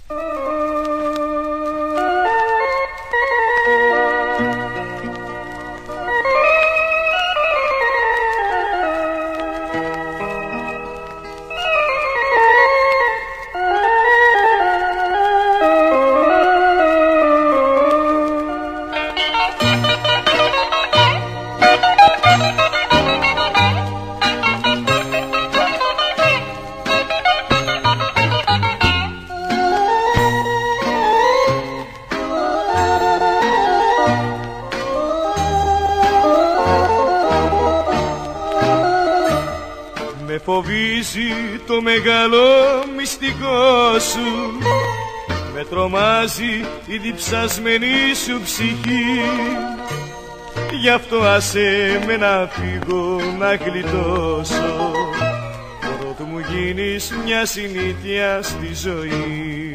Με φοβίζει το μεγάλο μυστικό σου, με τρομάζει η διψασμένη σου ψυχή. Γι' αυτό άσε με να φύγω να γλιτώσω, πρότου μου γίνεις μια συνήθεια στη ζωή.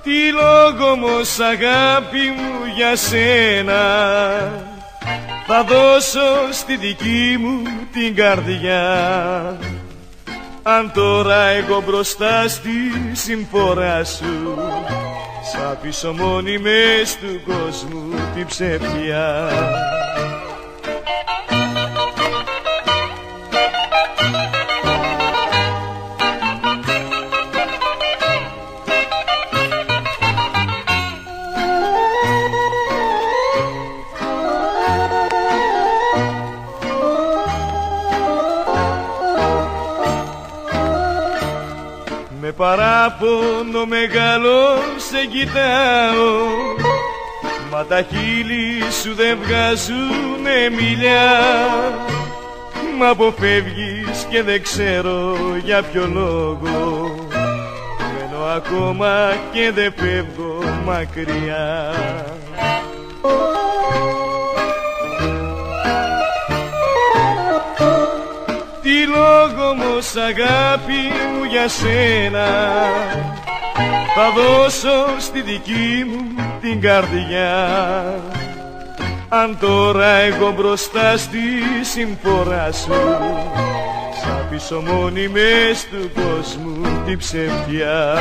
Τι λόγο όμως αγάπη μου για σένα θα δώσω στη δική μου την καρδιά, αν τώρα εγώ μπροστά στη συμφορά σου σ' αφήσω μόνη μες του κόσμου την ψευτιά. Με παράπονο μεγάλο σε κοιτάω, μα τα χείλη σου δεν βγάζουνε μιλιά. Μ' αποφεύγεις και δεν ξέρω για ποιο λόγο, μένω ακόμα και δεν φεύγω μακριά. Τι λόγο όμως αγάπη μου για σένα θα δώσω στη δική μου την καρδιά, αν τώρα εγώ μπροστά στη συμφορά σου σ' αφήσω μόνη μες του κόσμου την ψευτιά.